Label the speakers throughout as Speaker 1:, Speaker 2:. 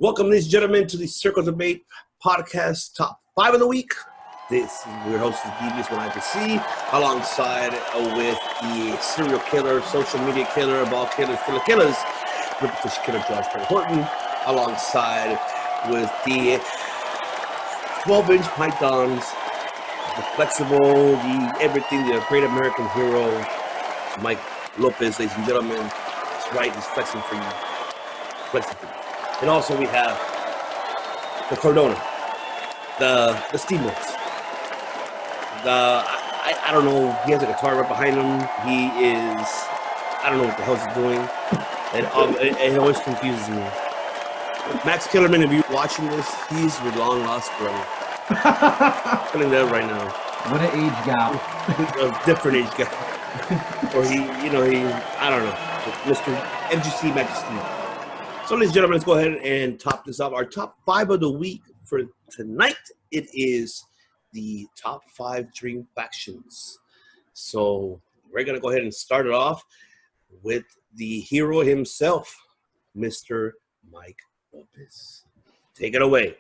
Speaker 1: Welcome, ladies and gentlemen, to the Circle Debate Podcast Top 5 of the Week. This is your host, Devious One alongside with the serial killer, social media killer of all killers, killers, ReputationKilla Bret Horton, alongside with the 12-inch pythons, the flexible, the everything, the great American hero, Mike Lopez, ladies and gentlemen. That's right, he's flexing for you. Flexing for you. And also we have the Cordona, the Steamboats. I don't know, he has a guitar right behind him. He is, I don't know what the hell he's doing. It always confuses me. Max Kellerman, if you're watching this, he's your long lost brother. Feeling that right now.
Speaker 2: What an age gap.
Speaker 1: A different age gap. Or he, I don't know. Mr. MGC Majesty. So, ladies and gentlemen, let's go ahead and top this up. Our top 5 of the week for tonight, it is the top 5 dream factions. So, we're going to go ahead and start it off with the hero himself, Mr. Mike Lopez. Take it away.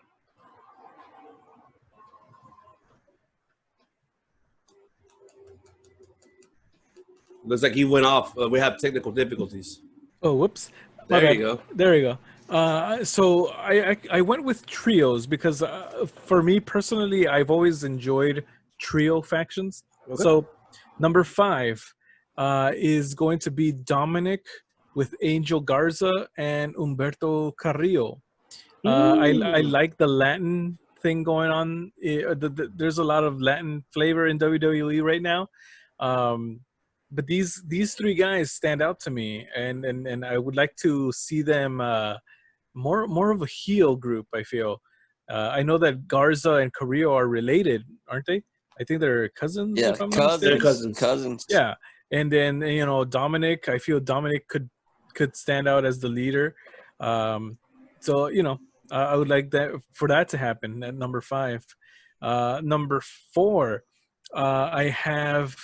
Speaker 1: Looks like he went off. We have technical difficulties.
Speaker 3: Oh, whoops.
Speaker 1: There you go.
Speaker 3: There you go. So I went with trios because for me personally, I've always enjoyed trio factions. Okay. So number 5 is going to be Dominic with Angel Garza and Humberto Carrillo. I like the Latin thing going on. There's a lot of Latin flavor in WWE right now. But these 3 guys stand out to me, and I would like to see them more of a heel group. I feel I know that Garza and Carrillo are related, aren't they? I think they're cousins.
Speaker 4: Yeah, cousins.
Speaker 3: Yeah, and then Dominic. I feel Dominic could stand out as the leader. So I would like that to happen at number 5. Number 4, I have.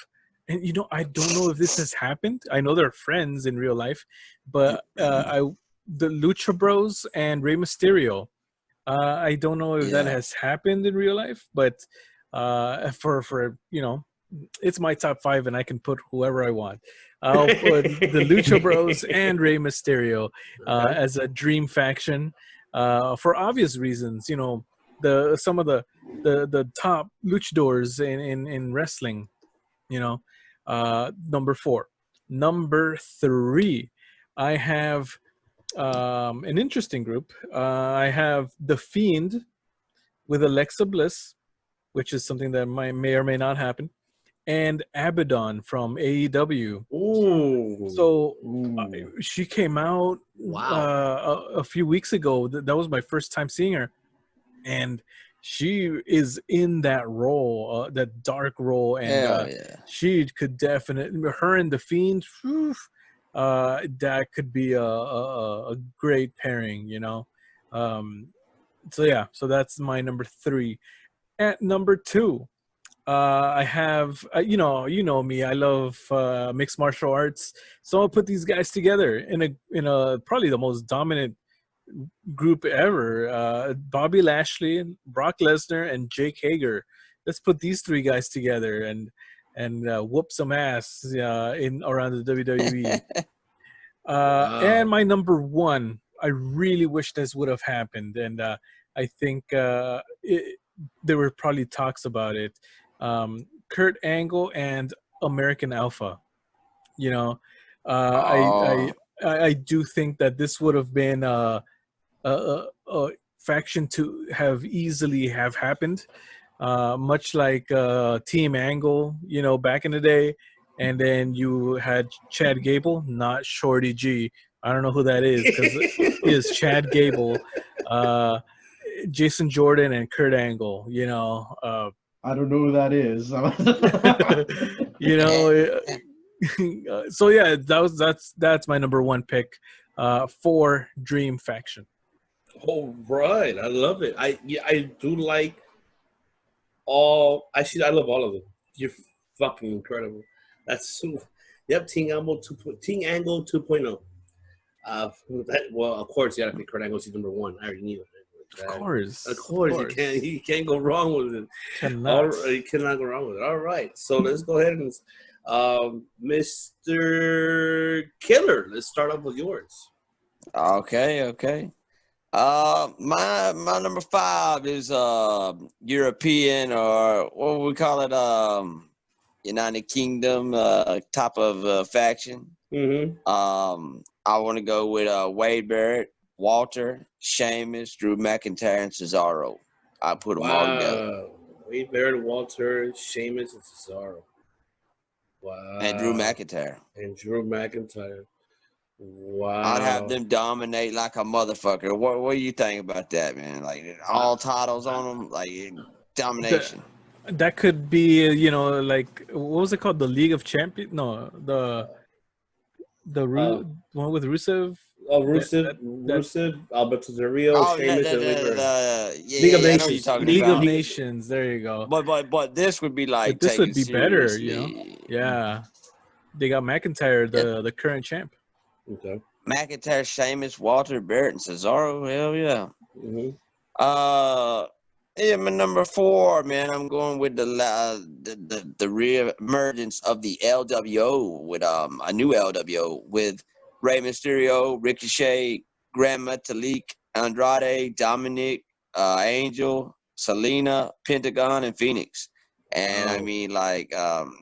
Speaker 3: And I don't know if this has happened. I know they're friends in real life, but the Lucha Bros and Rey Mysterio. I don't know if that has happened in real life, but for it's my top 5, and I can put whoever I want. I'll put the Lucha Bros and Rey Mysterio as a dream faction for obvious reasons. Some of the top luchadors in wrestling. Number 4. Number 3, I have an interesting group. I have The Fiend with Alexa Bliss, which is something that may or may not happen, and Abaddon from AEW.
Speaker 1: Ooh.
Speaker 3: So she came out a few weeks ago. That was my first time seeing her, and she is in that role, that dark role, and she could definitely, her and The Fiend, that could be a great pairing, So that's my number 3. At number 2, I have, you know me, I love mixed martial arts, so I'll put these guys together in a probably the most dominant group ever. Bobby Lashley, Brock Lesnar, and Jake Hager. Let's put these 3 guys together and whoop some ass around the WWE. And my number 1, I really wish this would have happened, and I think there were probably talks about it. Kurt Angle and American Alpha. I do think that this would have been a faction to have easily have happened, much like Team Angle, back in the day. And then you had Chad Gable, not Shorty G. I don't know who that is because it is Chad Gable, Jason Jordan, and Kurt Angle.
Speaker 2: I don't know who that is.
Speaker 3: So yeah, that's my number 1 pick for Dream Faction.
Speaker 1: All right, I love it. I do like all. Actually, I love all of them. You're fucking incredible. That's so. Yep, Team Angle 2.0. Well, of course, you got to pick Kurt Angle. He's number one. I already knew it.
Speaker 3: Of course.
Speaker 1: You can't go wrong with it. You cannot go wrong with it. All right, so let's go ahead and Mr. Killer. Let's start off with yours.
Speaker 4: Okay. My number 5 is European, or what we call it, United Kingdom type of faction.
Speaker 1: Mm-hmm.
Speaker 4: I want to go with Wade Barrett, Walter, Sheamus, Drew McIntyre, and Cesaro. I put them all together.
Speaker 1: Wade Barrett, Walter, Sheamus, and Cesaro. Wow.
Speaker 4: And Drew McIntyre.
Speaker 1: Wow.
Speaker 4: I'd have them dominate like a motherfucker. What do you think about that, man? Like all titles on them, like domination.
Speaker 3: That could be, like, what was it called? The League of Champions? No, the one with Rusev.
Speaker 1: Rusev, Alberto Del Rio, Sheamus, and
Speaker 4: League of Nations.
Speaker 3: League of Nations. There you go.
Speaker 4: But this would be like
Speaker 3: this would be better, Yeah, they got McIntyre, the current champ.
Speaker 1: Okay.
Speaker 4: McIntyre, Sheamus, Walter, Barrett, and Cesaro. Hell yeah.
Speaker 1: Mm-hmm.
Speaker 4: My number 4, man. I'm going with the re-emergence of the LWO with a new LWO with Rey Mysterio, Ricochet, Grand Metalik, Andrade, Dominic, Angel, Selena, Pentagon, and Phoenix. And I mean, like,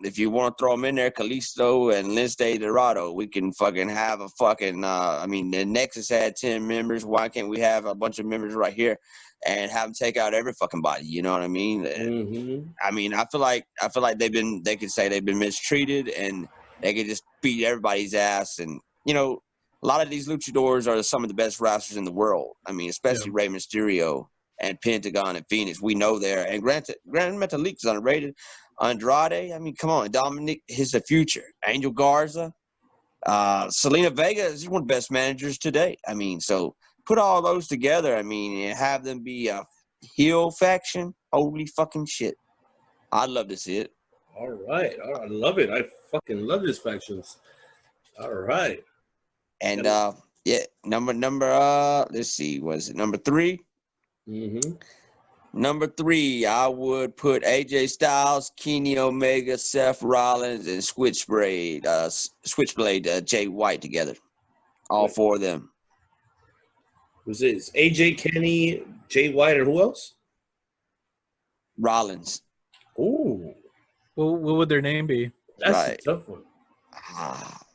Speaker 4: if you want to throw them in there, Kalisto and Lince Dorado, we can fucking have a fucking. The Nexus had 10 members. Why can't we have a bunch of members right here and have them take out every fucking body? You know what I mean?
Speaker 1: Mm-hmm.
Speaker 4: I mean, I feel like they could say they've been mistreated, and they could just beat everybody's ass. And a lot of these luchadors are some of the best wrestlers in the world. I mean, especially Rey Mysterio and Pentagon and Phoenix. We know there. And Grand Metalik is underrated. Andrade, I mean, come on. Dominic is the future. Angel Garza. Selena Vega is one of the best managers today. I mean, so put all those together, I mean, and have them be a heel faction. Holy fucking shit. I'd love to see it.
Speaker 1: All right. I love it. I fucking love these factions. All right.
Speaker 4: And, number, let's see, was it number 3?
Speaker 1: Mm-hmm.
Speaker 4: Number 3, I would put AJ Styles, Kenny Omega, Seth Rollins, and Switchblade Jay White together. All 4 of them.
Speaker 1: Was it AJ, Kenny, Jay White, and who else?
Speaker 4: Rollins.
Speaker 1: Ooh.
Speaker 3: Well, what would their name be?
Speaker 1: That's a tough one.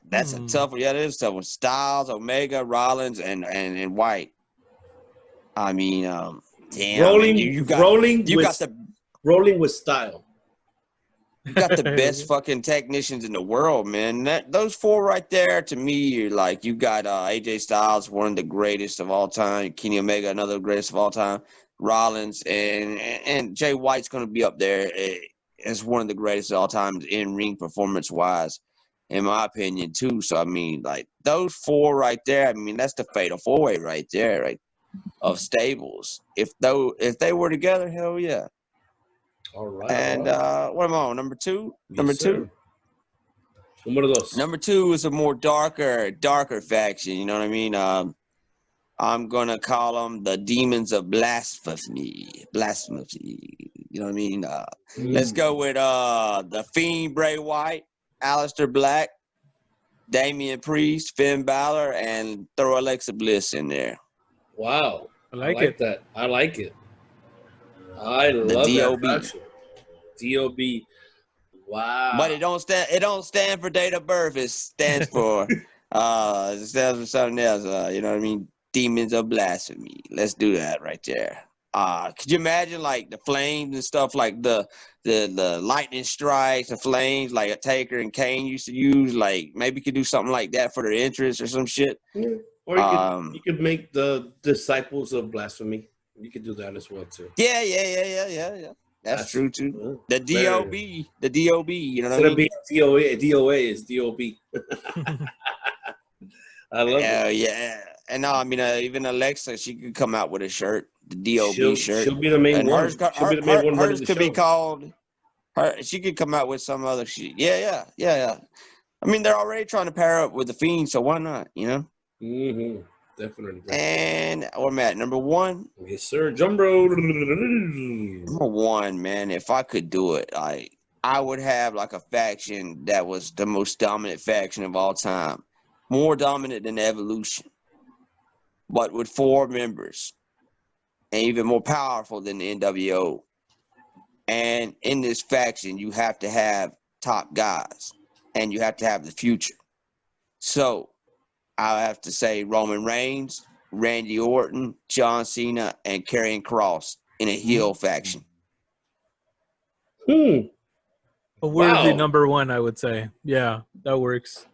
Speaker 4: That's a tough one. Yeah, that is a tough one. Styles, Omega, Rollins, and White. I mean, damn.
Speaker 1: Rolling with style.
Speaker 4: You got the best fucking technicians in the world, man. Those 4 right there, to me, like, you got AJ Styles, one of the greatest of all time. Kenny Omega, another greatest of all time. Rollins and Jay White's going to be up there as one of the greatest of all time in ring performance wise, in my opinion, too. So I mean, like, those 4 right there. I mean, that's the fatal 4-way right there, right? Of stables. If they were together, hell yeah.
Speaker 1: All right.
Speaker 4: And what am I on? Number 2? Number 2?
Speaker 1: And what are those?
Speaker 4: Number 2 is a more darker faction. You know what I mean? I'm gonna call them the Demons of Blasphemy. You know what I mean? Let's go with the Fiend Bray Wyatt, Aleister Black, Damian Priest, Finn Balor, and throw Alexa Bliss in there.
Speaker 1: Wow. I like that. I like it. I love
Speaker 4: DOB.
Speaker 1: that faction. DOB. Wow.
Speaker 4: But it don't stand for date of birth. It stands for something else. You know what I mean? Demons of Blasphemy. Let's do that right there. Could you imagine, like, the flames and stuff, like the lightning strikes and flames like a Taker and Kane used to use? Like, maybe could do something like that for their entrance or some shit.
Speaker 1: Yeah. Or you could make the Disciples of Blasphemy. You could do that as well too.
Speaker 4: Yeah. That's true too. The DOB, you know what I mean?
Speaker 1: DOA is DOB. I love it.
Speaker 4: Yeah. And no, I mean, even Alexa, she could come out with a shirt, the DOB shirt.
Speaker 1: She'll be the main one.
Speaker 4: Hers could be called. She could come out with some other shit. Yeah. I mean, they're already trying to pair up with the Fiend, so why not? You know.
Speaker 1: Mm-hmm. Definitely.
Speaker 4: And or Matt, number 1.
Speaker 1: Yes, sir. Jumbo.
Speaker 4: Number 1, man. If I could do it, I would have like a faction that was the most dominant faction of all time, more dominant than Evolution, but with 4 members, and even more powerful than the NWO. And in this faction, you have to have top guys, and you have to have the future. So I have to say Roman Reigns, Randy Orton, John Cena, and Karrion Kross in a heel faction.
Speaker 3: A worthy
Speaker 1: Wow.
Speaker 3: number 1, I would say. Yeah, that works.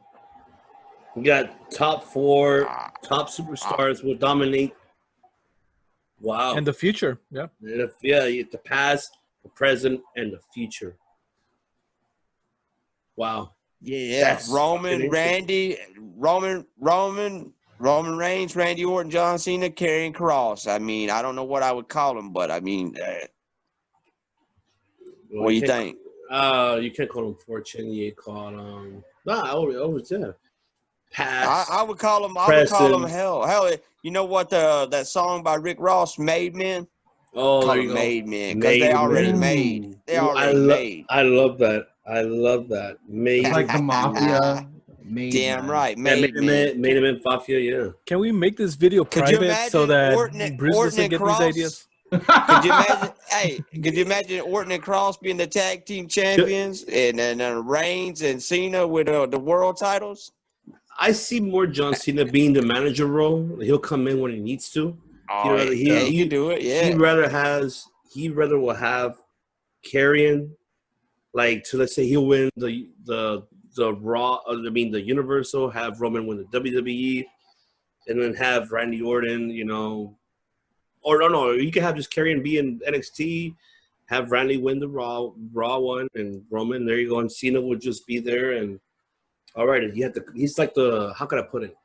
Speaker 1: We got top 4, top superstars will dominate. Wow.
Speaker 3: And the future, yeah.
Speaker 1: The past, the present, and the future. Wow.
Speaker 4: Yeah.
Speaker 1: That's
Speaker 4: Roman Reigns, Randy Orton, John Cena, Karrion Kross. I mean, I don't know what I would call them, but I mean, what do you think?
Speaker 1: You can't call them fortune. You call them. Past.
Speaker 4: I would call them. I would call them hell. You know what? That song by Rick Ross, "Made Men."
Speaker 1: Oh,
Speaker 4: Call
Speaker 1: there
Speaker 4: them
Speaker 1: you go.
Speaker 4: Made Men because they already made. They already made.
Speaker 1: I love that. Made.
Speaker 2: It's like the mafia.
Speaker 4: Damn right.
Speaker 1: Made Men Mafia. Yeah.
Speaker 3: Can we make this video private so that Bruce doesn't get these ideas?
Speaker 4: Could you imagine? Hey, could you imagine Orton and Cross being the tag team champions, and then Reigns and Cena with the world titles?
Speaker 1: I see more John Cena being the manager role. He'll come in when he needs to.
Speaker 4: He can do it. Yeah.
Speaker 1: He rather will have Karrion, like, so let's say he'll win the Raw. I mean the Universal. Have Roman win the WWE, and then have Randy Orton. You know, or no, you can have just Karrion be in NXT. Have Randy win the Raw one, and Roman. There you go, and Cena would just be there and. All right, he's like how can I put it?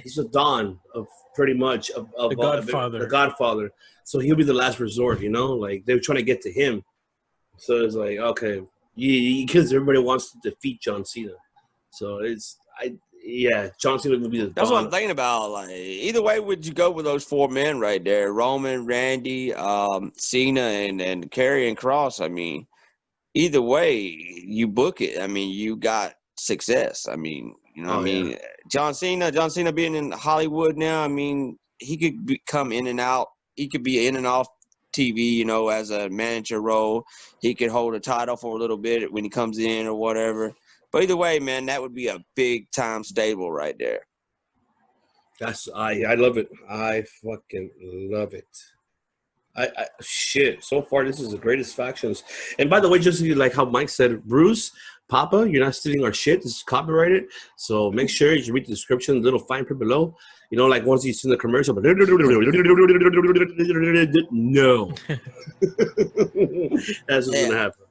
Speaker 1: He's the Don of pretty much of
Speaker 3: the Godfather.
Speaker 1: The Godfather. So he'll be the last resort, you know? Like they're trying to get to him. So it's like, okay, because everybody wants to defeat John Cena. So John Cena would be the Don.
Speaker 4: That's what I'm thinking about. Like either way, would you go with those 4 men right there? Roman, Randy, Cena, and Karrion Kross. I mean, either way, you book it. I mean, you got success. I mean, you know what I mean? Yeah. John Cena being in Hollywood now, I mean, he could come in and out. He could be in and off TV, you know, as a manager role. He could hold a title for a little bit when he comes in or whatever. But either way, man, that would be a big time stable right there.
Speaker 1: I love it. I fucking love it. Shit. So far, this is the greatest factions. And by the way, just like how Mike said, Bruce, Papa, you're not stealing our shit. This is copyrighted. So make sure you read the description, little fine print below. You know, like once you see the commercial, but no. That's what's going to happen.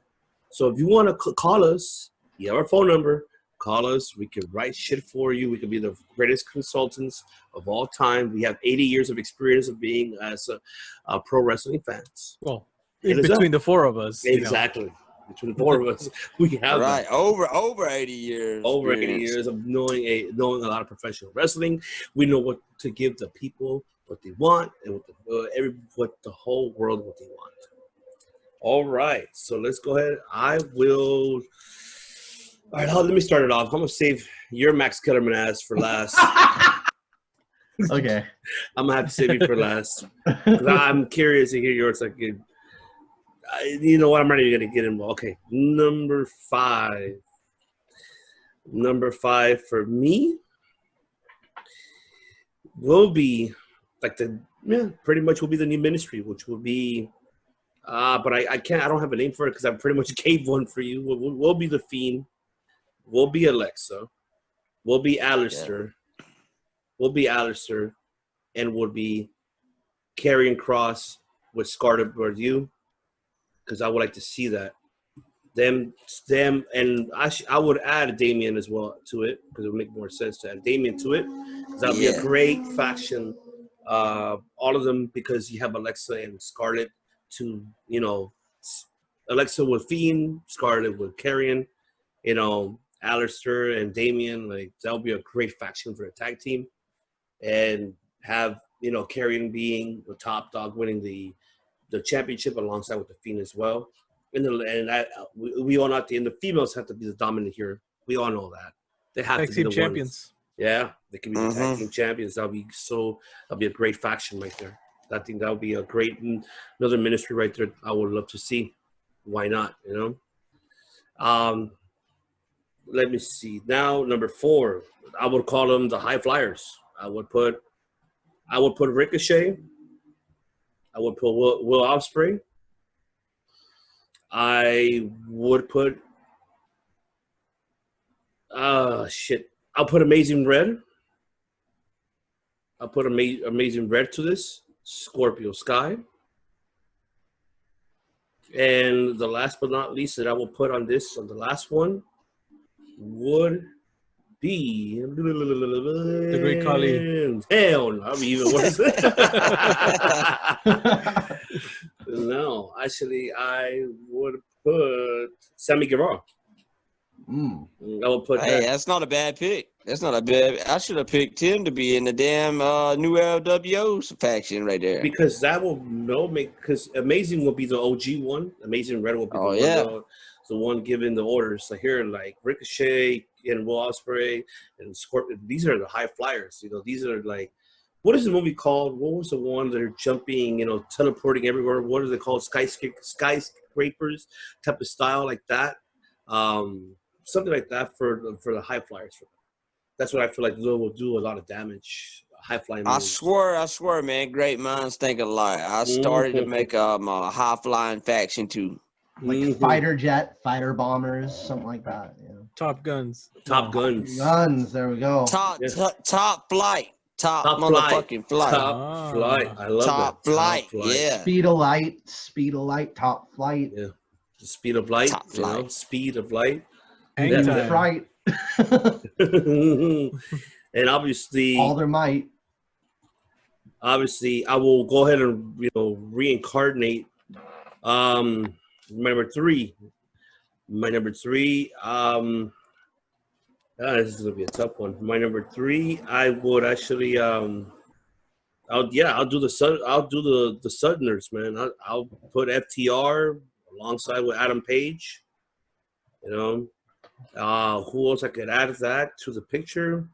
Speaker 1: So if you want to call us, you have our phone number. Call us. We can write shit for you. We can be the greatest consultants of all time. We have 80 years of experience of being as a pro wrestling fans.
Speaker 3: Well, between the 4 of us.
Speaker 1: Exactly. You know. Between the 4 of us, we have
Speaker 4: over 80 years.
Speaker 1: Over 80 years of knowing a lot of professional wrestling. We know what to give the people what they want and what the whole world what they want. All right. So let's go ahead. All right, let me start it off. I'm going to save your Max Kellerman ass for last.
Speaker 2: Okay.
Speaker 1: I'm going to have to save you for last. I'm curious to hear yours. You know what? I'm not even going to get involved. Okay, number 5. Number 5 for me will be pretty much will be the new ministry, which will be but I don't have a name for it because I pretty much gave one for you. We'll be the Fiend. We'll be Alexa. We'll be Alistair. Yeah. We'll be Alistair. And we'll be Karrion Kross with Scarlett Bordeaux. Because I would like to see that. Them, and I would add Damien as well to it. Because it would make more sense to add Damien to it. Because that would be a great faction. All of them, because you have Alexa and Scarlett to, you know, Alexa with Fiend, Scarlett with Karrion. You know, Alistair and Damien, like that would be a great faction for a tag team, and have Karrion being the top dog, winning the championship alongside with the Fiend as well. We all know at the end the females have to be the dominant here. We all know that they have to be the champions. Ones. Yeah, they can be the tag team champions. That'll be a great faction right there. I think that would be a great another ministry right there. I would love to see. Why not? Let me see. Now number 4, I would call them the high flyers. I would put Ricochet. I would put Will Ospreay. I would put I'll put Amazing Red. I'll put Amazing Red to this. Scorpio Sky. And the last but not least that I will put on the last one would be
Speaker 3: the Great Khali.
Speaker 1: Hell no, I'm even worse. No, actually, I would put Sammy Guevara. I would put.
Speaker 4: Hey, that's not a bad pick. That's not a bad. I should have picked him to be in the damn new LWO faction right there.
Speaker 1: Because that will because Amazing will be the OG one. Amazing Red will be the one giving the orders. So here, like Ricochet and Will Ospreay and Scorpion, these are the high flyers. These are like, what is the movie called? What was the one that are jumping, teleporting everywhere? What is it called? Skyscrapers type of style like that. Something like that for the high flyers. That's what I feel like will do a lot of damage. High flying moves.
Speaker 4: I swear, man. Great minds think alike. I started to make a high flying faction too.
Speaker 2: Like fighter jet, fighter bombers, something like that. Yeah.
Speaker 3: Top guns.
Speaker 1: Top guns.
Speaker 2: Guns. There we go.
Speaker 4: Top flight. Top motherfucking flight.
Speaker 1: Top flight. I love
Speaker 4: top
Speaker 1: that.
Speaker 4: Flight. Yeah.
Speaker 2: Speed of light. Top flight.
Speaker 1: Yeah. The speed of light.
Speaker 4: Top flight.
Speaker 1: Speed of light.
Speaker 3: Hang time.
Speaker 2: Right.
Speaker 1: And obviously
Speaker 2: all their might.
Speaker 1: Obviously, I will go ahead and reincarnate my number 3. My number 3. This is gonna be a tough one. My number 3, I would actually I'll do the Southerners, man. I'll put FTR alongside with Adam Page. Who else I could add that to the picture?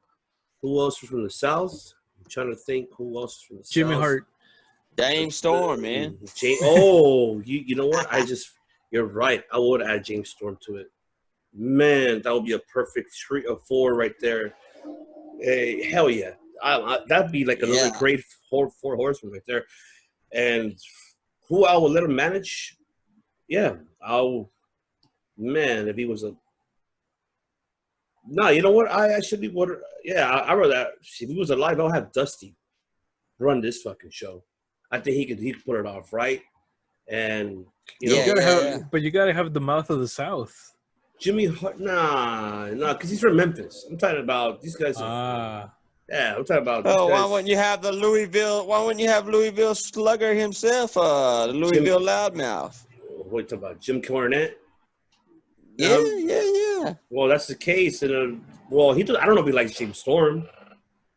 Speaker 1: Who else is from the South? I'm trying to think who else is from the
Speaker 3: Jimmy
Speaker 1: South.
Speaker 3: Hart.
Speaker 4: James Storm, man.
Speaker 1: You know what? You're right. I would add James Storm to it. Man, that would be a perfect 3 or 4 right there. Hey, hell yeah. That'd be like another great four horsemen right there. And who I will let him manage? Yeah, if he was a... No, you know what? I actually would... Yeah, I rather... If he was alive, I'll have Dusty run this fucking show. I think he could put it off, right? And,
Speaker 3: But you gotta have the mouth of the South.
Speaker 1: Jimmy Hart... Nah, because he's from Memphis. I'm talking about these guys... Yeah, I'm talking about...
Speaker 4: Why wouldn't you have Louisville Slugger himself, the Louisville Loudmouth?
Speaker 1: What are you talking about? Jim Cornette?
Speaker 4: Yeah.
Speaker 1: Well, that's the case. And I don't know if he likes James Storm.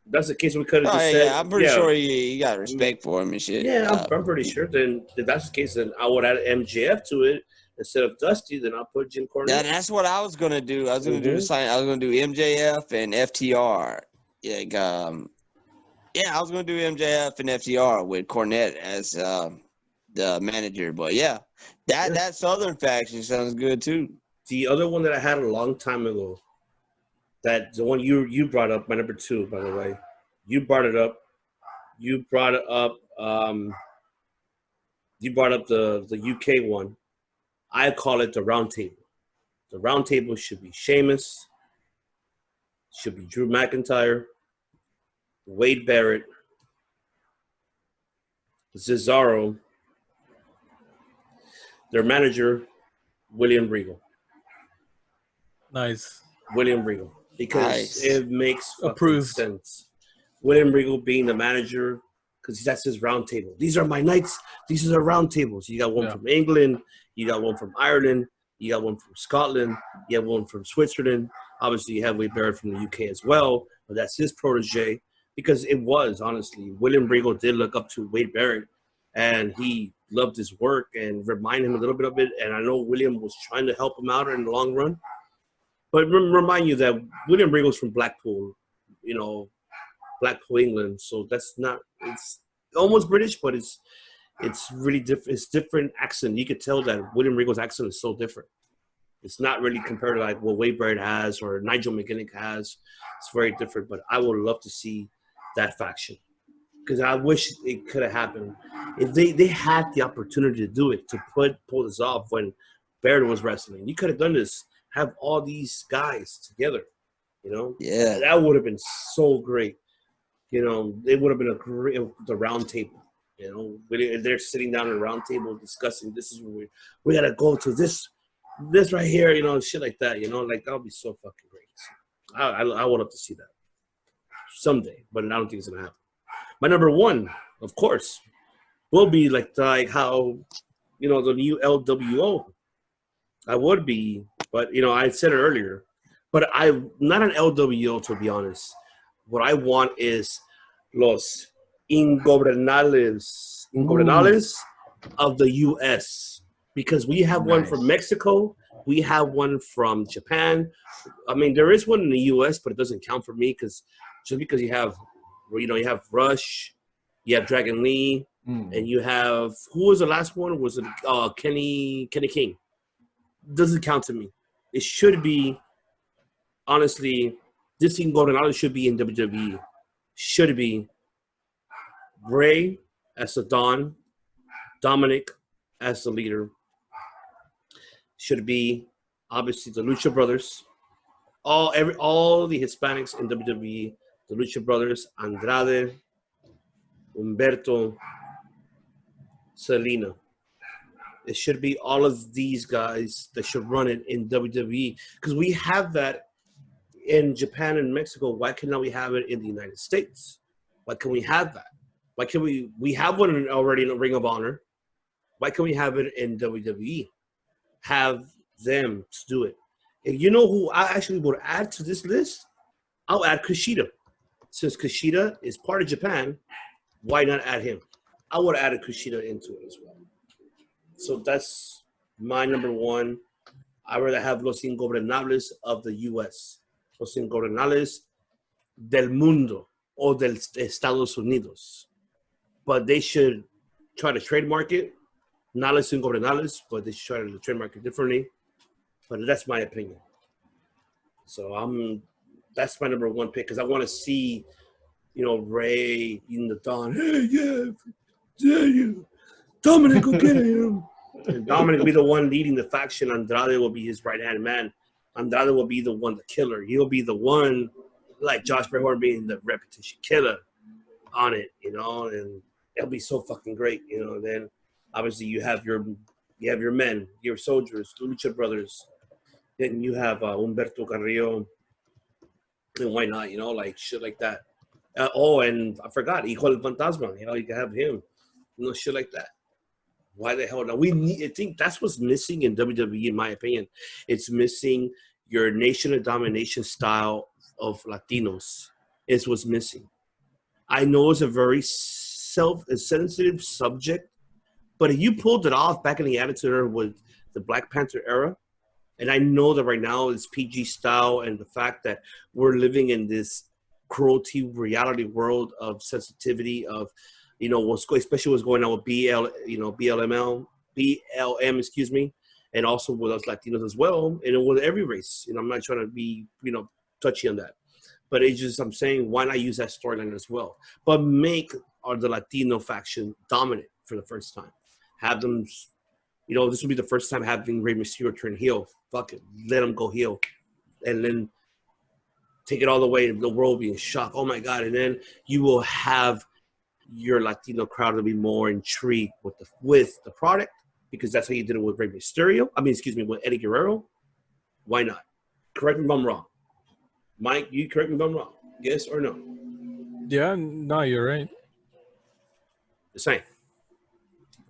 Speaker 1: That's the case. We could have just said.
Speaker 4: Yeah, I'm pretty sure you got respect for him and shit.
Speaker 1: Yeah, I'm pretty sure. Then if that's the case, then I would add MJF to it instead of Dusty. Then I'll put Jim Cornette.
Speaker 4: Yeah, that's what I was gonna do. I was gonna do the same. I was gonna do MJF and FTR. I was gonna do MJF and FTR with Cornette as the manager. But that Southern faction sounds good too.
Speaker 1: The other one that I had a long time ago, that the one you brought up, my number 2, by the way. You brought it up. You brought up the UK one. I call it the round table. The round table should be Sheamus, should be Drew McIntyre, Wade Barrett, Cesaro, their manager, William Regal.
Speaker 3: Nice.
Speaker 1: William Regal. Because it makes sense. William Regal being the manager, because that's his round table. These are my knights. These are the round tables. You got one from England. You got one from Ireland. You got one from Scotland. You have one from Switzerland. Obviously, you have Wade Barrett from the UK as well, but that's his protege. Because it was, honestly, William Regal did look up to Wade Barrett, and he loved his work and reminded him a little bit of it. And I know William was trying to help him out in the long run. But remind you that William Regal's from Blackpool, Blackpool, England. So that's not – it's almost British, but it's really different. It's different accent. You could tell that William Regal's accent is so different. It's not really compared to like what Wade Barrett has or Nigel McGuinness has. It's very different. But I would love to see that faction because I wish it could have happened. If they had the opportunity to do it, to pull this off when Barrett was wrestling, you could have done this. Have all these guys together,
Speaker 4: Yeah.
Speaker 1: That would have been so great. It would have been the round table. They're sitting down at a round table discussing. This is where we gotta go to this right here. Shit like that. Like that would be so fucking great. I would love to see that someday, but I don't think it's gonna happen. My number one, of course, will be like how the new LWO. I would be, but I said it earlier, but I'm not an LWO to be honest. What I want is los ingobernables of the U.S. because we have one from Mexico, we have one from Japan. I mean, there is one in the U.S., but it doesn't count for me because you have Rush, you have Dragon Lee, and you have who was the last one? Was it Kenny King? Doesn't count to me. It should be, honestly, this Ingobernables should be in WWE. Should be Bray as the Don, Dominic as the leader. Should be obviously the Lucha Brothers. All the Hispanics in WWE, the Lucha Brothers, Andrade, Humberto, Selena. It should be all of these guys that should run it in WWE because we have that in Japan and Mexico. Why cannot we have it in the United States? Why can we have that? Why can we have one already in the Ring of Honor? Why can't we have it in WWE? Have them to do it. And you know who I actually would add to this list? I'll add Kushida. Since Kushida is part of Japan, why not add him? I would have added Kushida into it as well. So that's my number one. I'd rather have Los Ingobernables of the U.S. Los Ingobernables del Mundo or del Estados Unidos. But they should try to trademark it. Not Los Ingobernables, but they should try to trademark it differently. But that's my opinion. So that's my number one pick because I want to see, Ray in the Dawn. Hey, yeah, Dominic will get him. And Dominic will be the one leading the faction. Andrade will be his right-hand man. Andrade will be the one, the killer. He'll be the one, like Josh Bret Horton being the Reputation Killer on it, and it'll be so fucking great, Then obviously you have your men, your soldiers, Lucha Brothers. Then you have Humberto Carrillo. And why not, like shit like that. And I forgot, Hijo del Fantasma. You can have him. Shit like that. Why the hell not? I think that's what's missing in WWE, in my opinion. It's missing your nation of domination style of Latinos. Is what's missing. I know it's a very sensitive subject, but if you pulled it off back in the Attitude Era with the Black Panther era, and I know that right now it's PG style and the fact that we're living in this cruelty reality world of sensitivity of, especially what's going on with BLM, and also with us Latinos as well, and with every race. I'm not trying to be, touchy on that. But it's just, I'm saying, why not use that storyline as well? But make the Latino faction dominant for the first time. Have them, this will be the first time having Rey Mysterio turn heel. Fuck it. Let him go heel. And then take it all the way. The world will be in shock. Oh, my God. And then you will have your Latino crowd to be more intrigued with the product because that's how you did it with Rey Mysterio. With Eddie Guerrero. Why not? Correct me if I'm wrong. Mike, you correct me if I'm wrong. Yes or no?
Speaker 3: Yeah, no, you're right.
Speaker 1: The same.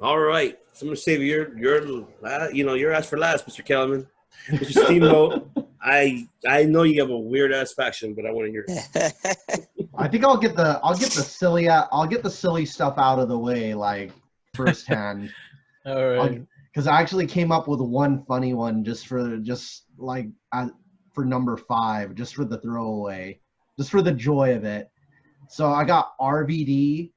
Speaker 1: All right. So I'm gonna save your ass for last, Mr. Kellerman. Mr. Steamboat. I know you have a weird ass faction, but I want to hear it.
Speaker 2: I think I'll get the silly stuff out of the way, like firsthand.
Speaker 3: All right.
Speaker 2: Because I actually came up with one funny one for number 5, just for the throwaway, just for the joy of it. So I got RVD,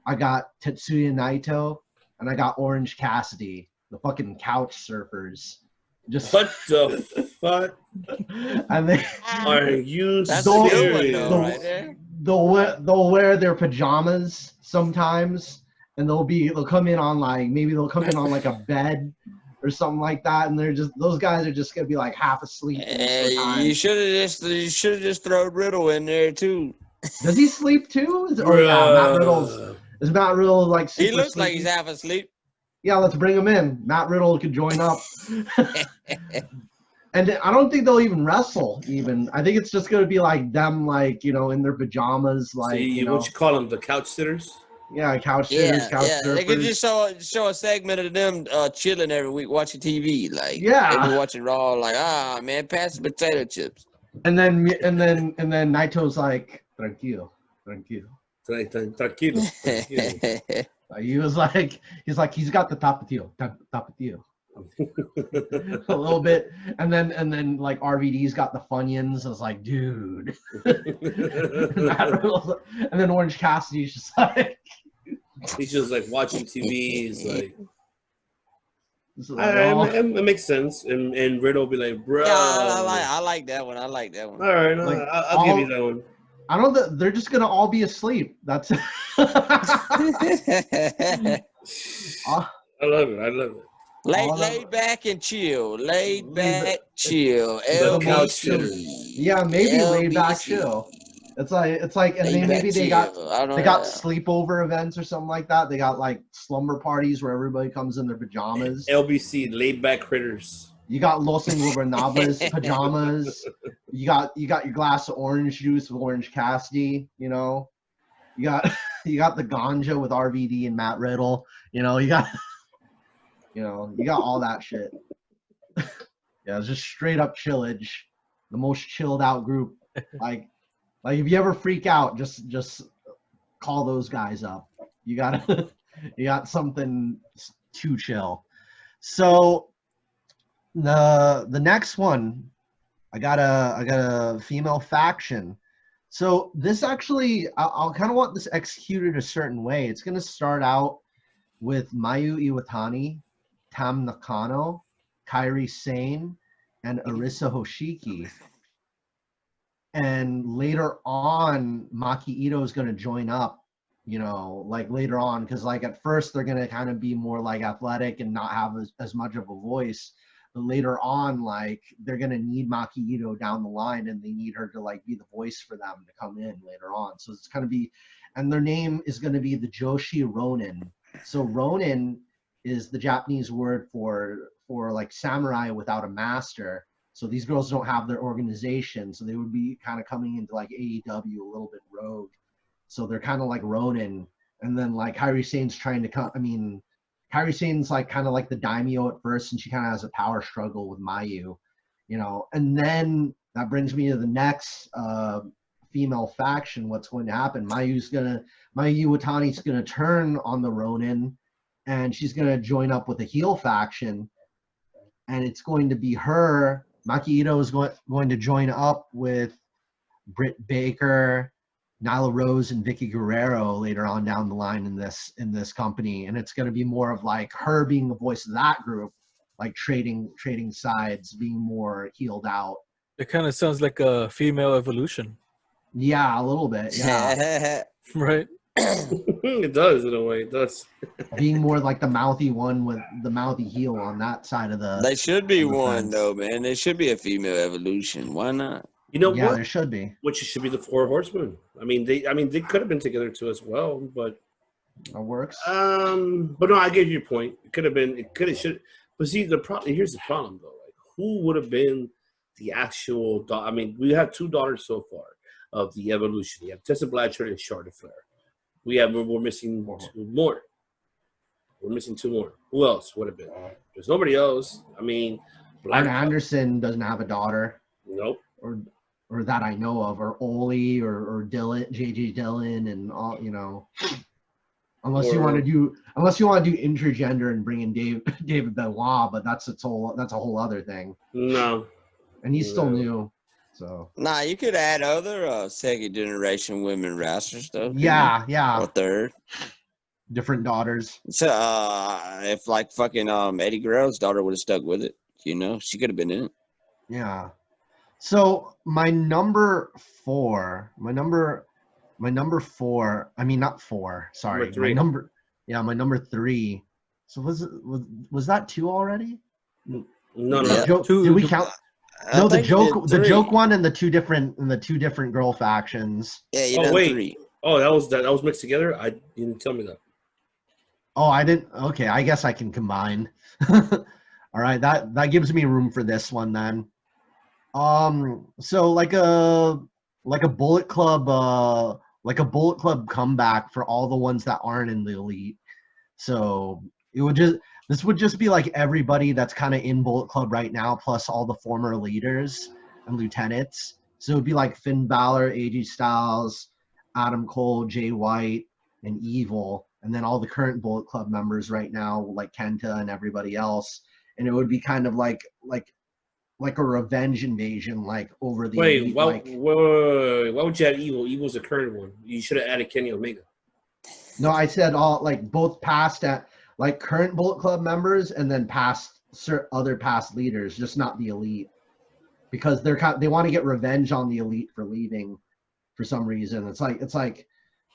Speaker 2: I got Tetsuya Naito, and I got Orange Cassidy, the fucking couch surfers. Just
Speaker 1: what the fuck?
Speaker 2: And they
Speaker 1: Are you
Speaker 4: That's a good one,
Speaker 1: serious?
Speaker 4: though, right there.
Speaker 2: they'll wear their pajamas sometimes, and they'll come in on like a bed or something like that, and those guys are just gonna be like half asleep.
Speaker 4: You should have just thrown Riddle in there too.
Speaker 2: Does he sleep too? Is Matt Riddle like super
Speaker 4: He looks
Speaker 2: sleepy?
Speaker 4: like he's half asleep.
Speaker 2: Yeah, let's bring him in. Matt Riddle could join up. And I don't think they'll even wrestle. I think it's just gonna be like them, like, in their pajamas, like
Speaker 1: what you call them, the couch sitters?
Speaker 2: Yeah, couch sitters, couch surfers.
Speaker 4: They could just show a segment of them chilling every week watching TV, like they be watching Raw, like man, pass the potato chips.
Speaker 2: And then Naito's like, tranquilo.
Speaker 1: Tranquilo.
Speaker 2: He's got the tapatio. A little bit, and then like RVD's got the Funyuns. I was like, dude. And then Orange Cassidy's just like,
Speaker 1: he's just like watching TV. He's like,
Speaker 2: oh.
Speaker 1: it makes sense. And Riddle will be like, bro.
Speaker 4: Yeah, I like that one.
Speaker 1: All right, I'll give you that one.
Speaker 2: I don't know. They're just gonna all be asleep. That's it.
Speaker 1: I love it.
Speaker 4: Laid back and chill. Laid back, chill.
Speaker 1: The couch
Speaker 4: LBC.
Speaker 1: sitters.
Speaker 2: Yeah, maybe laid back chill. It's like, and then maybe they got sleepover events or something like that. They got like slumber parties where everybody comes in their pajamas.
Speaker 1: LBC, laid back critters.
Speaker 2: You got Los Ingobernables pajamas. You got your glass of orange juice with Orange Cassidy. You got the ganja with RVD and Matt Riddle. You got all that shit. Yeah, it's just straight up chillage. The most chilled out group. Like if you ever freak out, just call those guys up. You got something to chill. So the next one, I got a female faction. So this actually, I'll kind of want this executed a certain way. It's gonna start out with Mayu Iwatani, Tam Nakano, Kairi Sane, and Arisa Hoshiki. And later on, Maki Ito is going to join up, like later on, because like at first they're going to kind of be more like athletic and not have as much of a voice. But later on, like they're going to need Maki Ito down the line, and they need her to like be the voice for them to come in later on. So it's going to be, and their name is going to be the Joshi Ronin. So Ronin is the Japanese word for like samurai without a master. So these girls don't have their organization, so they would be kind of coming into like AEW a little bit rogue. So they're kind of like Ronin, and then like Kairi Sane's trying to come. I mean, Kairi Sane's like kind of like the daimyo at first, and she kind of has a power struggle with Mayu, And then that brings me to the next female faction. What's going to happen? Mayu Iwatani's gonna turn on the Ronin, and she's gonna join up with a heel faction, and it's going to be her. Maki Ito is going to join up with Britt Baker, Nyla Rose, and Vicky Guerrero later on down the line in this company, and it's going to be more of like her being the voice of that group, like trading sides, being more healed out.
Speaker 3: It kind of sounds like a female evolution.
Speaker 2: Yeah, a little bit. Yeah,
Speaker 3: right.
Speaker 1: It does in a way. It does.
Speaker 2: Being more like the mouthy one with the mouthy heel on that side of the.
Speaker 4: They should be one though, man. There should be a female evolution. Why not?
Speaker 1: Yeah,
Speaker 2: what? There should be.
Speaker 1: Which should be the Four Horsemen. They could have been together too as well, but
Speaker 2: that works.
Speaker 1: But no, I gave you a point. It could have been. It could have should. But see, here's the problem though. Like, who would have been the actual? We have 2 daughters so far of the evolution. You have Tessa Blanchard and Charlotte Flair. We're missing 2 more. We're missing 2 more. Who else would have been? There's nobody else. I mean,
Speaker 2: Arn Anderson doesn't have a daughter.
Speaker 1: Nope.
Speaker 2: Or that I know of, or Ole, or Dylan, JJ Dillon, and all, you know. Unless you want to do intergender and bring in David Benoit, but that's a whole other thing.
Speaker 1: No.
Speaker 2: And he's still new, so.
Speaker 4: Nah, you could add other second generation women wrestlers though.
Speaker 2: Yeah.
Speaker 4: Or third.
Speaker 2: Different daughters.
Speaker 4: So if like fucking Eddie Guerrero's daughter would have stuck with it, you know, she could have been in it.
Speaker 2: Yeah. So my number 4. I mean, not 4. Sorry. My number 3. So was that 2 already?
Speaker 1: No.
Speaker 2: Did we count? No, the joke one and the two different girl factions.
Speaker 4: Yeah, you done 3.
Speaker 1: Oh, that was mixed together. I didn't tell me that.
Speaker 2: Oh, I didn't. Okay, I guess I can combine. All right, that gives me room for this one then. So like a Bullet Club, comeback for all the ones that aren't in the elite. So this would just be like everybody that's kind of in Bullet Club right now, plus all the former leaders and lieutenants. So it would be like Finn Balor, AJ Styles, Adam Cole, Jay White, and Evil, and then all the current Bullet Club members right now, like Kenta and everybody else. And it would be kind of like a revenge invasion, like over the
Speaker 1: wait,
Speaker 2: elite,
Speaker 1: why would you add Evil? Evil's the current one. You should have added Kenny Omega.
Speaker 2: No, I said all like both past at like current Bullet Club members and then other past leaders, just not the elite, because they want to get revenge on the elite for leaving for some reason. It's like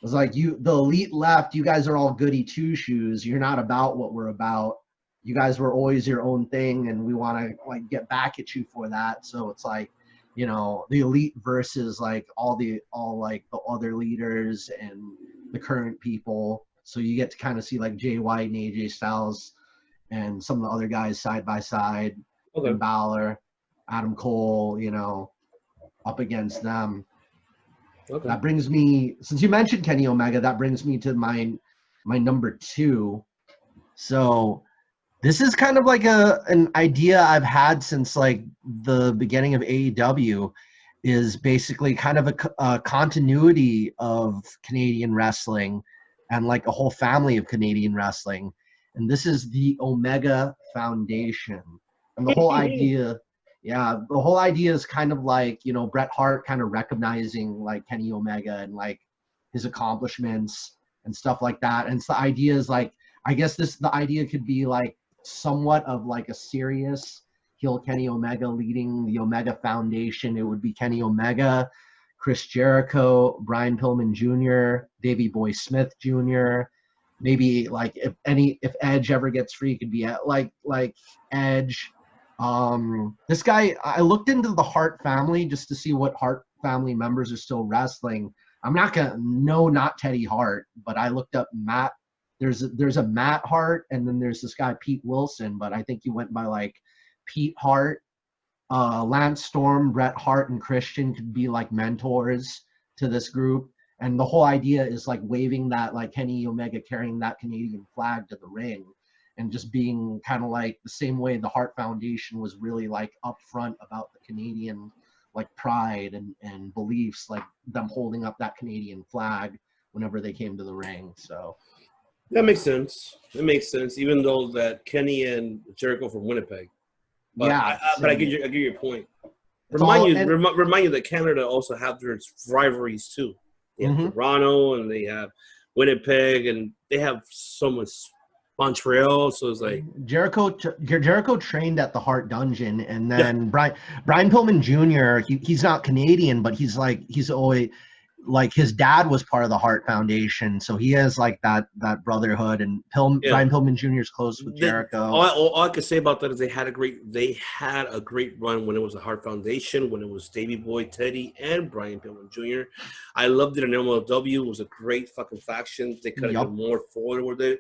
Speaker 2: the elite left. You guys are all goody two shoes. You're not about what we're about. You guys were always your own thing, and we want to like get back at you for that. So it's like, you know, the elite versus like all like the other leaders and the current people. So you get to kind of see like Jay White and AJ Styles and some of the other guys side by side.
Speaker 1: Okay.
Speaker 2: And Balor, Adam Cole, you know, up against them.
Speaker 1: Okay.
Speaker 2: That brings me, since you mentioned Kenny Omega, that brings me to my number 2. So this is kind of like an idea I've had since like the beginning of AEW, is basically kind of a continuity of Canadian wrestling and like a whole family of Canadian wrestling. And this is the Omega Foundation. And the whole idea, is kind of like, you know, Bret Hart kind of recognizing like Kenny Omega and like his accomplishments and stuff like that. And so the idea is like, I guess the idea could be like somewhat of like a serious heel Kenny Omega leading the Omega Foundation. It would be Kenny Omega, Chris Jericho, Brian Pillman Jr., Davey Boy Smith Jr., maybe like if Edge ever gets free, it could be like Edge. This guy, I looked into the Hart family just to see what Hart family members are still wrestling. I'm not not Teddy Hart, but I looked up Matt. There's a Matt Hart, and then there's this guy Pete Wilson, but I think he went by like Pete Hart. Lance Storm, Bret Hart, and Christian could be like mentors to this group. And the whole idea is like waving that, like Kenny Omega carrying that Canadian flag to the ring, and just being kind of like the same way the Hart Foundation was really like upfront about the Canadian like pride and beliefs, like them holding up that Canadian flag whenever they came to the ring. So
Speaker 1: that makes sense. It makes sense, even though that Kenny and Jericho from Winnipeg. But
Speaker 2: yeah,
Speaker 1: but I get your point. Remind you that Canada also have their rivalries too. They have Toronto and they have Winnipeg and they have so much Montreal. So it's like
Speaker 2: Jericho trained at the Hart Dungeon, and then Brian Pillman Jr. He's not Canadian, but he's always like his dad was part of the Hart Foundation, so he has like that brotherhood. And Brian Pillman Jr. is close with Jericho.
Speaker 1: All I could say about that is they had a great run when it was the Hart Foundation, when it was Davey Boy, Teddy, and Brian Pillman Jr. I loved it in MLW. It was a great fucking faction. They could have been more forward with it,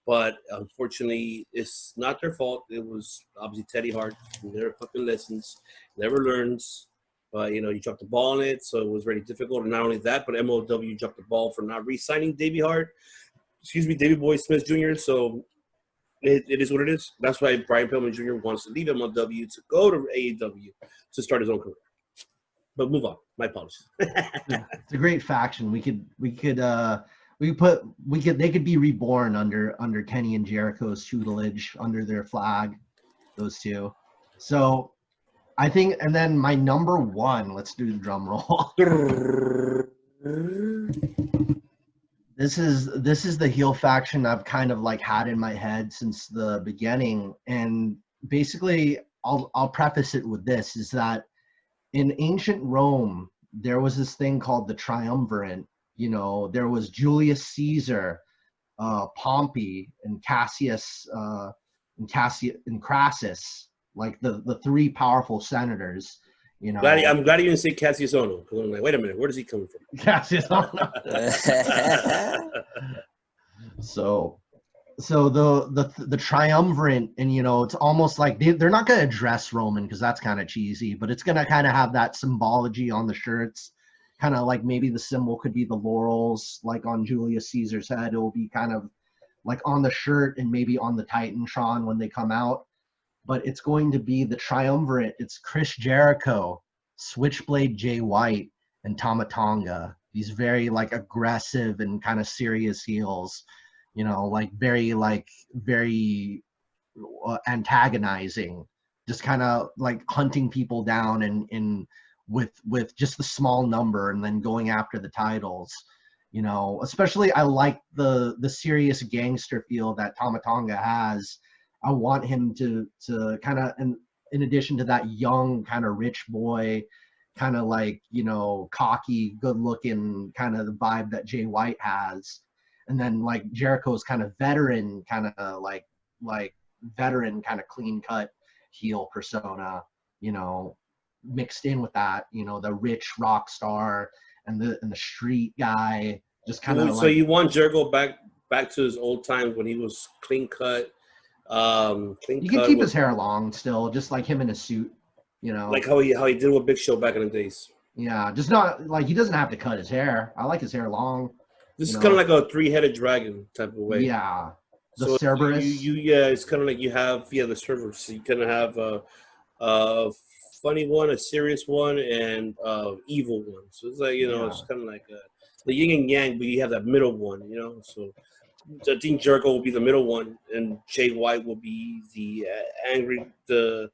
Speaker 1: but unfortunately, it's not their fault. It was obviously Teddy Hart. He never fucking listens, never learns. But, you know, you dropped the ball on it, so it was very difficult. And not only that, but MLW dropped the ball for not re-signing Davey Boy Smith Jr. So It is what it is. That's why Brian Pillman Jr. wants to leave MLW to go to AEW to start his own career. But move on. My apologies.
Speaker 2: It's a great faction. They could be reborn under Kenny and Jericho's tutelage, under their flag, those two. So I think, and then my number one, let's do the drum roll. This is the heel faction I've kind of like had in my head since the beginning. And basically I'll preface it with this, is that in ancient Rome, there was this thing called the triumvirate. You know, there was Julius Caesar, Pompey, and Cassius, and Crassus, like the three powerful senators. You know,
Speaker 1: I'm glad you didn't say Cassius Ohno, because I'm like, wait a minute, where does he come from?
Speaker 2: Cassius Ohno. So the triumvirate, and you know, it's almost like they're not going to address Roman because that's kind of cheesy, but it's going to kind of have that symbology on the shirts, kind of like maybe the symbol could be the laurels, like on Julius Caesar's head. It will be kind of like on the shirt and maybe on the Titantron when they come out. But it's going to be the triumvirate. It's Chris Jericho, Switchblade Jay White, and Tama Tonga. These very like aggressive and kind of serious heels. You know, like very antagonizing, just kind of like hunting people down and with just the small number, and then going after the titles. You know, especially I like the serious gangster feel that Tama Tonga has. I want him to kind of, in addition to that young kind of rich boy, kind of like, you know, cocky, good looking kind of the vibe that Jay White has. And then like Jericho's kind of veteran, kind of like veteran kind of clean cut heel persona, you know, mixed in with that, you know, the rich rock star and the street guy, just kind of.
Speaker 1: So you want Jericho back to his old times when he was clean cut.
Speaker 2: You can keep his hair long still, just like him in a suit, you know,
Speaker 1: like how he did with Big Show back in the days.
Speaker 2: Yeah, just not like he doesn't have to cut his hair. I like his hair long.
Speaker 1: This is kind of like a three-headed dragon type of way.
Speaker 2: Yeah, the
Speaker 1: so
Speaker 2: Cerberus.
Speaker 1: Yeah, it's kind of like you have the Cerberus. So you kind of have a funny one, a serious one, and evil one. So it's like, you know, it's kind of like the yin and yang, but you have that middle one, you know. So I think Jericho will be the middle one, and Jay White will be the angry, the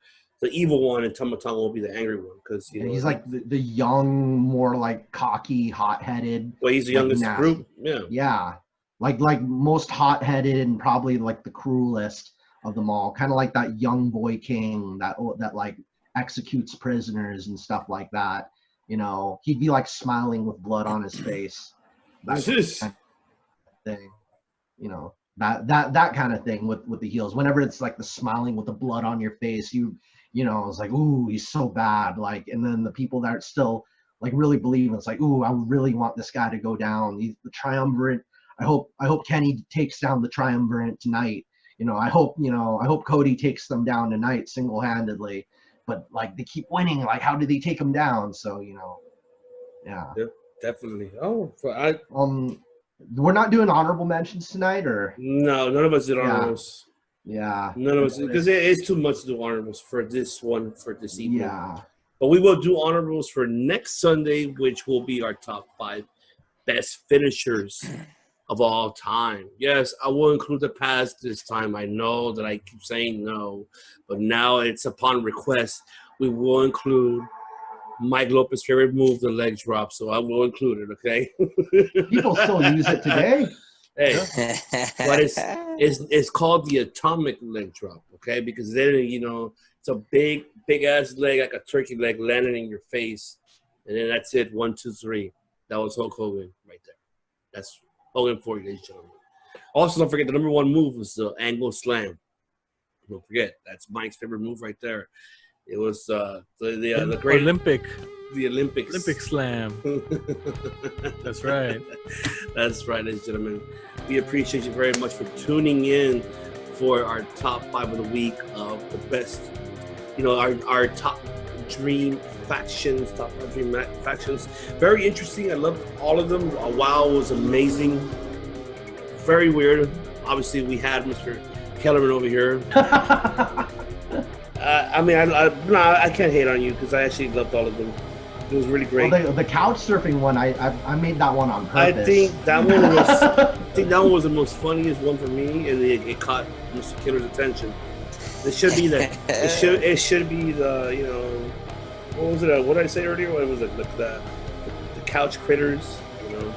Speaker 1: evil one, and Tama Tonga will be the angry one, because
Speaker 2: he's like the young, more like cocky, hot-headed.
Speaker 1: Well, he's the youngest group.
Speaker 2: Yeah, like most hot-headed and probably like the cruelest of them all. Kind of like that young boy king that like executes prisoners and stuff like that. You know, he'd be like smiling with blood on his face. That kind of thing. You know, that kind of thing with the heels. Whenever it's like the smiling with the blood on your face, you know, it's like, ooh, he's so bad. Like, and then the people that are still like really believe, it's like, ooh, I really want this guy to go down. The triumvirate. I hope Kenny takes down the triumvirate tonight. You know, I hope Cody takes them down tonight single-handedly. But like they keep winning. Like, how do they take them down? So, you know, yeah,
Speaker 1: definitely.
Speaker 2: We're not doing honorable mentions tonight, or
Speaker 1: no? None of us did honorables.
Speaker 2: Yeah,
Speaker 1: none of us, because it is too much to do honorables for this evening.
Speaker 2: Yeah,
Speaker 1: but we will do honorables for next Sunday, which will be our top 5 best finishers of all time. Yes, I will include the past this time. I know that I keep saying no, but now it's upon request. We will include Mike Lopez's favorite move, the leg drop. So I will include it, okay?
Speaker 2: People still use it today.
Speaker 1: Hey, but it's called the atomic leg drop, okay? Because then, you know, it's a big ass leg, like a turkey leg, landing in your face, and then that's it. 1, 2, 3. That was Hulk Hogan right there. That's Hogan for you, ladies and gentlemen. Also, don't forget the number 1 move was the angle slam. Don't forget, that's Mike's favorite move right there. It was the great
Speaker 3: Olympics.
Speaker 1: Olympic
Speaker 3: slam. That's right.
Speaker 1: That's right, ladies and gentlemen. We appreciate you very much for tuning in for our top 5 of the week of the best, you know, our top dream factions, Very interesting. I loved all of them. WoW was amazing. Very weird. Obviously, we had Mr. Kellerman over here. I mean, I can't hate on you because I actually loved all of them. It was really great.
Speaker 2: Well, the couch surfing one, I made that one on purpose.
Speaker 1: I think that one was the most funniest one for me, and it caught Mr. Killer's attention. It should be that. It should be the, you know, what was it? What did I say earlier? What was it? The couch critters. You know,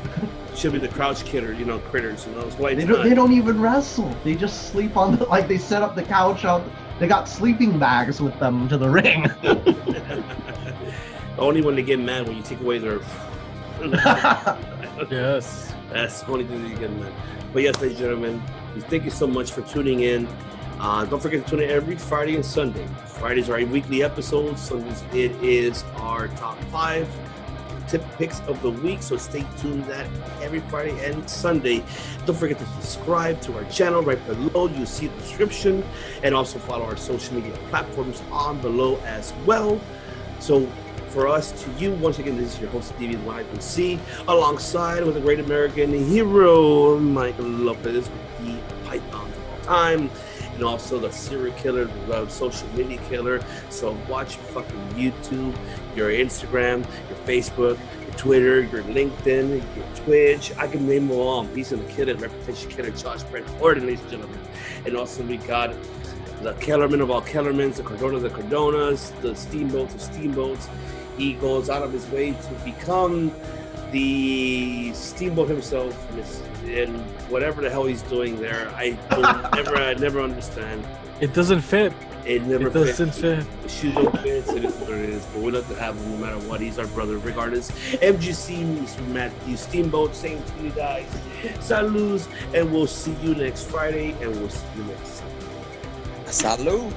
Speaker 1: it should be the couch critters. You know, critters. You know, it's why
Speaker 2: they don't even wrestle. They just sleep on the, like, they set up the couch out. They got sleeping bags with them to the ring.
Speaker 1: Only when they get mad when you take away their.
Speaker 3: Yes.
Speaker 1: That's the only thing that you get mad. But yes, ladies and gentlemen, thank you so much for tuning in. Don't forget to tune in every Friday and Sunday. Fridays are our weekly episodes. Sundays it is our top 5 tip picks of the week. So stay tuned to that every Friday and Sunday. Don't forget to subscribe to our channel right below. You'll see the description, and also follow our social media platforms on below as well. So for us to you, once again, this is your host, Devious One, alongside with the great American hero, Michael Lopez, with the pythons of all time, and also the serial killer, the social media killer. So watch your fucking YouTube, your Instagram, your Facebook, your Twitter, your LinkedIn, your Twitch. I can name them all. He's in the killer, Reputation Killer, Josh Bret Horton, ladies and gentlemen. And also we got the Kellerman of all Kellermans, the Cordonas of Cordonas, the Steamboats of Steamboats. He goes out of his way to become the Steamboat himself, and whatever the hell he's doing there, I never understand.
Speaker 3: It doesn't fit.
Speaker 1: It
Speaker 3: doesn't fit.
Speaker 1: The shoe don't fit. It is what it is. But we love to have him no matter what. He's our brother, regardless. MGC, Mr. Matthew Steamboat, saying to you guys, salud, and we'll see you next Friday, and we'll see you next Sunday.
Speaker 4: Salud.